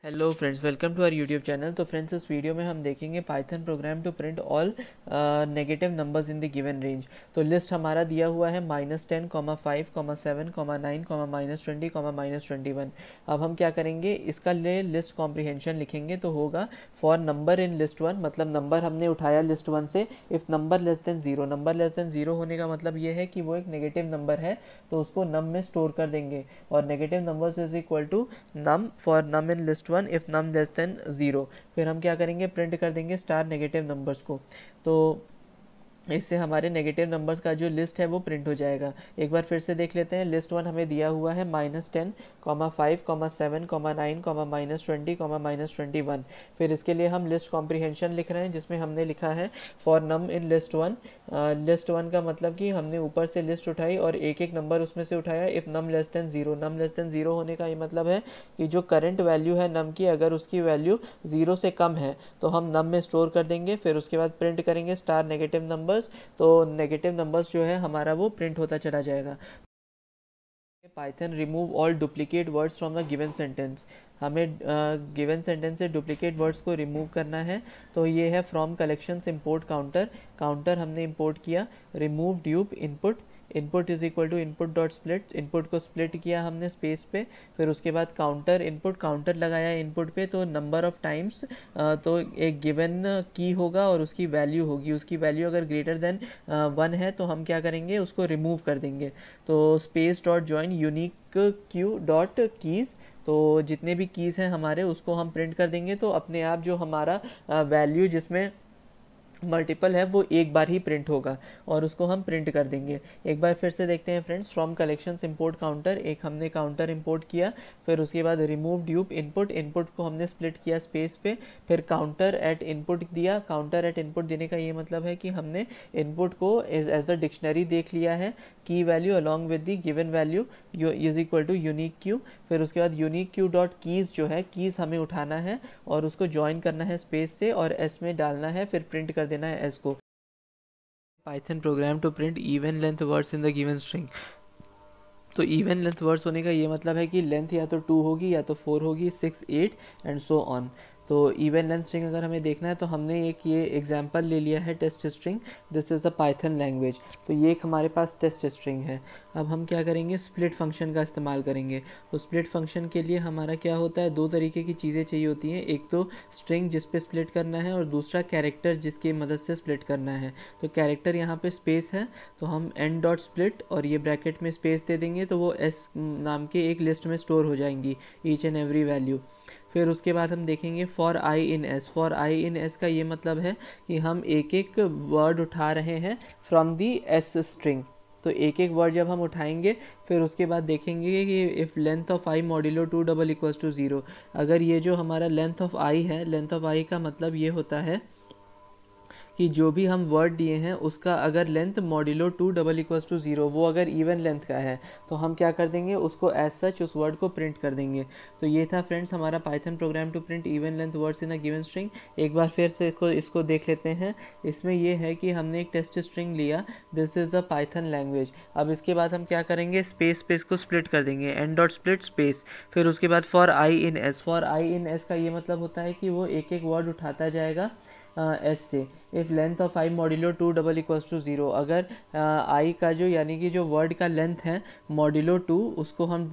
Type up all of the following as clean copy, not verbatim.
Hello friends, welcome to our YouTube channel. तो friends, इस video में हम देखेंगे Python program to print all negative numbers in the given range. तो list हमारा दिया हुआ है -10, -5, -7, -9, -20, -21। अब हम क्या करेंगे, इसका लिस्ट कॉम्प्रिहेंशन लिखेंगे। तो होगा for number in list one, मतलब नंबर हमने उठाया लिस्ट वन से, if number less than zero. Number less than zero होने का मतलब ये है कि वो एक नेगेटिव नंबर है, तो उसको नम में स्टोर कर देंगे। और negative numbers is equal to num for num in list one if num less than zero. फिर हम क्या करेंगे, प्रिंट कर देंगे स्टार नेगेटिव नंबर्स को। तो इससे हमारे नेगेटिव नंबर्स का जो लिस्ट है वो प्रिंट हो जाएगा। एक बार फिर से देख लेते हैं। लिस्ट वन हमें दिया हुआ है -10, -5, -7, -9, -20, -21। फिर इसके लिए हम लिस्ट कॉम्प्रिहेंशन लिख रहे हैं, जिसमें हमने लिखा है for num in list one. List one का मतलब कि हमने ऊपर से लिस्ट उठाई और एक एक नंबर उसमें से उठाया if num less than zero. Num less than zero होने का ये मतलब है कि जो करंट वैल्यू है नम की, अगर उसकी वैल्यू जीरो से कम है तो हम नम में स्टोर कर देंगे। फिर उसके बाद प्रिंट करेंगे स्टार नेगेटिव नंबर्स। तो नेगेटिव नंबर्स जो है हमारा वो प्रिंट होता चला जाएगा। Python remove all duplicate words from the given sentence. हमें गिवन सेंटेंस से डुप्लीकेट वर्ड्स को रिमूव करना है। तो ये है from collections import counter. Counter हमने इंपोर्ट किया। Remove dup input. Input is equal to input dot split. Input को स्प्लिट किया हमने स्पेस पे। फिर उसके बाद काउंटर इनपुट, काउंटर लगाया इनपुट पे। तो नंबर ऑफ टाइम्स, तो एक गिवन की होगा और उसकी वैल्यू होगी। उसकी वैल्यू अगर ग्रेटर देन 1 है तो हम क्या करेंगे, उसको रिमूव कर देंगे। तो space dot join unique Q dot keys. तो जितने भी कीज़ हैं हमारे, उसको हम प्रिंट कर देंगे। तो अपने आप जो हमारा वैल्यू जिसमें मल्टीपल है वो एक बार ही प्रिंट होगा और उसको हम प्रिंट कर देंगे। एक बार फिर से देखते हैं friends. From collections import counter, एक हमने काउंटर इंपोर्ट किया। फिर उसके बाद रिमूव ड्यूप इनपुट। इनपुट को हमने स्प्लिट किया स्पेस पे। फिर काउंटर एट इनपुट दिया। काउंटर एट इनपुट देने का ये मतलब है कि हमने इनपुट को एज अ डिक्शनरी देख लिया है। Key value along with the given value is equal to unique q. फिर उसके बाद यूनिक क्यू डॉट कीज़ जो है, कीज़ हमें उठाना है और उसको ज्वाइन करना है स्पेस से और एस में डालना है। फिर प्रिंट कर देना है एस को। Python program to print even length words in the given string. तो इवन लेंथ वर्ड्स होने का ये मतलब है कि लेंथ या तो 2 होगी या तो 4 होगी, 6, 8 एंड सो ऑन। तो इवन लेंथ स्ट्रिंग अगर हमें देखना है तो हमने एक ये एग्जांपल ले लिया है test string. This is a Python language. तो ये एक हमारे पास टेस्ट स्ट्रिंग है। अब हम क्या करेंगे, स्प्लिट फंक्शन का इस्तेमाल करेंगे। तो स्प्लिट फंक्शन के लिए हमारा क्या होता है, दो तरीके की चीज़ें चाहिए होती हैं। एक तो स्ट्रिंग जिस पे स्प्लिट करना है और दूसरा कैरेक्टर जिसकी मदद से स्प्लिट करना है। तो कैरेक्टर यहाँ पे स्पेस है, तो हम एन डॉट स्प्लिट और ये ब्रैकेट में स्पेस दे देंगे। तो वो एस नाम के एक लिस्ट में स्टोर हो जाएंगी ईच एंड एवरी वैल्यू। फिर उसके बाद हम देखेंगे for I in S. For I in S का ये मतलब है कि हम एक एक वर्ड उठा रहे हैं फ्रॉम दी एस स्ट्रिंग। तो एक एक वर्ड जब हम उठाएंगे, फिर उसके बाद देखेंगे कि if length of I modulo 2 double equals to 0। अगर ये जो हमारा लेंथ ऑफ आई है, लेंथ ऑफ आई का मतलब ये होता है कि जो भी हम वर्ड दिए हैं उसका अगर length modulo 2 double equals to 0, वो अगर इवन लेंथ का है तो हम क्या कर देंगे, उसको एज सच उस वर्ड को प्रिंट कर देंगे। तो ये था फ्रेंड्स हमारा Python program to print even length words in a given string. एक बार फिर से इसको देख लेते हैं। इसमें ये है कि हमने एक टेस्ट स्ट्रिंग लिया, this is a Python language. अब इसके बाद हम क्या करेंगे, स्पेस पे इसको स्प्लिट कर देंगे, एन डॉट स्प्लिट स्पेस। फिर उसके बाद for I in S. For I in S का ये मतलब होता है कि वो एक एक वर्ड उठाता जाएगा एस से। If length of I modulo 2 double equals to 0, अगर आई का जो यानी कि जो वर्ड का लेंथ है मॉड्यूलो 2, उसको हम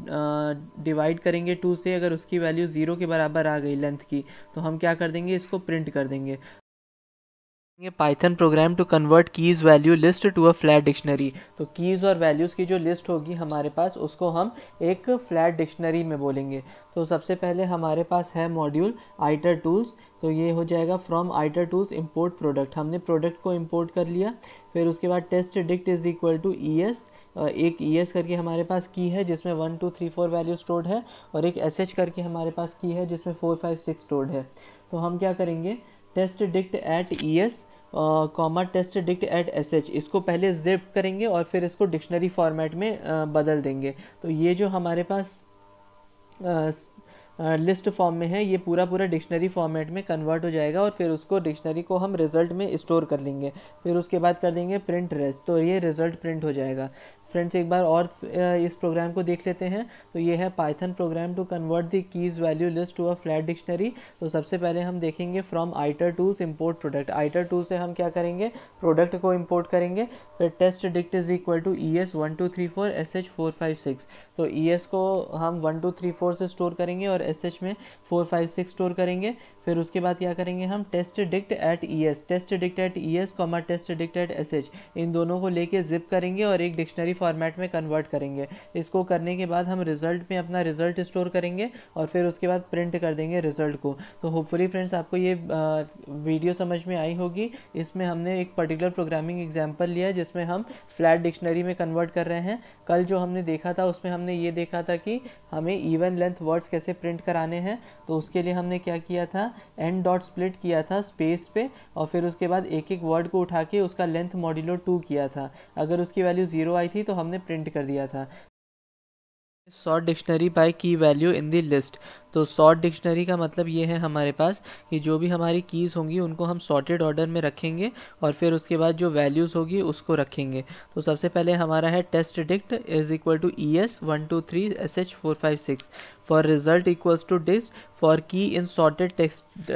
डिवाइड करेंगे 2 से। अगर उसकी वैल्यू 0 के बराबर आ गई लेंथ की, तो हम क्या कर देंगे, इसको प्रिंट कर देंगे। Python program to convert keys value list to a flat dictionary. तो कीज़ और वैल्यूज़ की जो लिस्ट होगी हमारे पास, उसको हम एक फ्लैट डिक्शनरी में बोलेंगे। तो सबसे पहले हमारे पास है मॉड्यूल आइटर टूल्स। तो ये हो जाएगा from itertools import product. हमने प्रोडक्ट को इंपोर्ट कर लिया। फिर उसके बाद test dict is equal to E S. एक ई एस करके हमारे पास की है जिसमें 1 2 3 4 वैल्यू स्टोर्ड है, और एक एस एच करके हमारे पास की है जिसमें 4 5 6 स्टोर्ड है। तो हम क्या करेंगे, test dict at E S comma test dict at S H, इसको पहले जिप करेंगे और फिर इसको डिक्शनरी फॉर्मेट में बदल देंगे। तो ये जो हमारे पास लिस्ट फॉर्म में है, ये पूरा डिक्शनरी फॉर्मेट में कन्वर्ट हो जाएगा और फिर उसको डिक्शनरी को हम रिजल्ट में स्टोर कर लेंगे। फिर उसके बाद कर देंगे प्रिंट रेस्ट, तो ये रिजल्ट प्रिंट हो जाएगा। फ्रेंड्स एक बार और इस प्रोग्राम को देख लेते हैं। तो ये है Python program to convert the keys value list to a flat dictionary. तो सबसे पहले हम देखेंगे from itertools import product. Itertool से हम क्या करेंगे, प्रोडक्ट को इंपोर्ट करेंगे। फिर test dict is equal to ES 1 2 3 4 SH 4 5 6। तो ES को हम 1 2 3 4 से स्टोर करेंगे और SH में 4 5 6 स्टोर करेंगे। फिर उसके बाद क्या करेंगे, हम test dict at ES, test dict at ES comma test dict at SH, इन दोनों को लेके जिप करेंगे और एक डिक्शनरी फॉर्मेट में कन्वर्ट करेंगे। इसको करने के बाद हम रिजल्ट में अपना रिजल्ट स्टोर करेंगे और फिर उसके बाद प्रिंट कर देंगे रिजल्ट को। तो होपफुली फ्रेंड्स आपको ये वीडियो समझ में आई होगी। इसमें हमने एक पर्टिकुलर प्रोग्रामिंग एग्जांपल लिया जिसमें हम फ्लैट डिक्शनरी में कन्वर्ट कर रहे हैं। कल जो हमने देखा था उसमें हमने ये देखा था कि हमें इवन लेंथ वर्ड्स कैसे प्रिंट कराने हैं। तो उसके लिए हमने क्या किया था, एन डॉट स्प्लिट किया था स्पेस पे और फिर उसके बाद एक एक वर्ड को उठा के उसका लेंथ मॉड्यूलो 2 किया था। अगर उसकी वैल्यू 0 आई थी तो हमने प्रिंट कर दिया था। सॉर्ट डिक्शनरी बाय की वैल्यू इन द लिस्ट। तो सॉर्ट डिक्शनरी का मतलब ये है हमारे पास कि जो भी हमारी कीज़ होंगी उनको हम सॉर्टेड ऑर्डर में रखेंगे और फिर उसके बाद जो वैल्यूज़ होगी उसको रखेंगे। तो सबसे पहले हमारा है test dict is equal to ES 1 2 3 SH 4 5 6 for result equals to dist for key in sorted text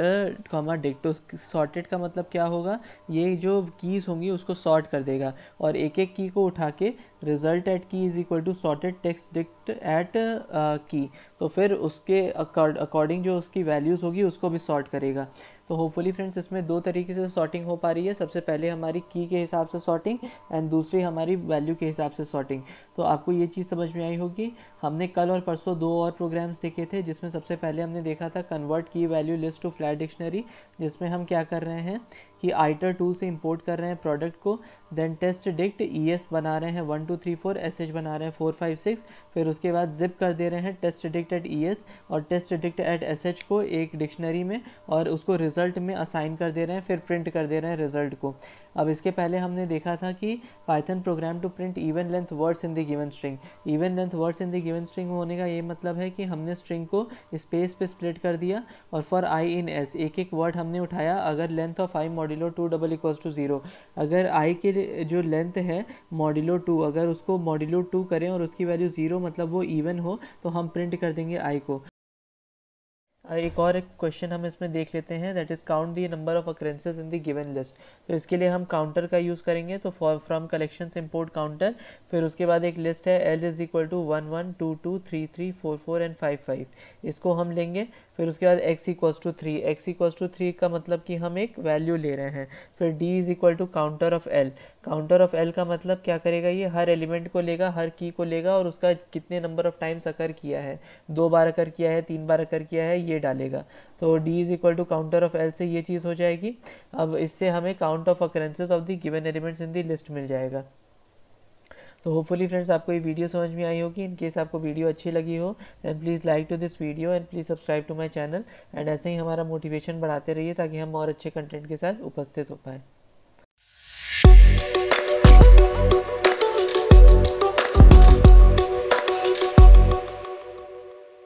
comma dict. तो सॉर्टेड का मतलब क्या होगा, ये जो कीज़ होंगी उसको सॉर्ट कर देगा और एक एक की को उठा के result at key is equal to sorted text dict at key, तो फिर उसके अकॉर्डिंग जो उसकी वैल्यूज़ होगी उसको भी सॉर्ट करेगा। तो होपफुली फ्रेंड्स इसमें दो तरीके से सॉर्टिंग हो पा रही है। सबसे पहले हमारी की के हिसाब से सॉर्टिंग एंड दूसरी हमारी वैल्यू के हिसाब से सॉर्टिंग। तो आपको ये चीज़ समझ में आई होगी। हमने कल और परसों दो और प्रोग्राम्स देखे थे जिसमें सबसे पहले हमने देखा था convert key value list to flat dictionary, जिसमें हम क्या कर रहे हैं कि आइटर टूल से इंपोर्ट कर रहे हैं प्रोडक्ट को, देन टेस्ट डिक्ट ES बना रहे हैं 1 2 3 4, SH बना रहे हैं 4 5 6, फिर उसके बाद जिप कर दे रहे हैं टेस्ट डिक्ट एट ES और टेस्ट डिक्ट एट SH को एक डिक्शनरी में और उसको रिजल्ट में असाइन कर दे रहे हैं, फिर प्रिंट कर दे रहे हैं रिजल्ट को। अब इसके पहले हमने देखा था कि Python program to print even length words in the given string. Even length words in the given string होने का ये मतलब है कि हमने स्ट्रिंग को स्पेस पे स्प्लिट कर दिया और फॉर I इन S एक एक वर्ड हमने उठाया। अगर length of I modulo 2 double equals to 0, अगर I के जो लेंथ है मॉड्यूलो 2, अगर उसको मॉड्यूलो 2 करें और उसकी वैल्यू 0 मतलब वो इवन हो तो हम प्रिंट कर देंगे I को। एक और एक क्वेश्चन हम इसमें देख लेते हैं, that is count the number of occurrences in the given list. तो इसके लिए हम काउंटर का यूज़ करेंगे। तो फ्रॉम कलेक्शन से इंपोर्ट काउंटर, फिर उसके बाद एक लिस्ट है L is equal to 1 1 2 2 3 3 4 4 and 5 5, इसको हम लेंगे। फिर उसके बाद x equals to 3, x equals to 3 का मतलब कि हम एक वैल्यू ले रहे हैं। फिर d is equal to counter of L, counter of L का मतलब क्या करेगा, ये हर एलिमेंट को लेगा, हर की को लेगा और उसका कितने नंबर ऑफ टाइम्स अकर किया है, 2 बार अकर किया है, 3 बार अकर किया है, ये डालेगा। तो d is equal to counter of L से ये चीज़ हो जाएगी। अब इससे हमें count of occurrences of the given elements in the list मिल जाएगा। तो होपफुली फ्रेंड्स आपको ये वीडियो समझ में आई होगी। इन केस आपको वीडियो अच्छी लगी हो then please like to this video and please subscribe to my channel and ऐसे ही हमारा मोटिवेशन बढ़ाते रहिए ताकि हम और अच्छे कंटेंट के साथ उपस्थित हो पाए।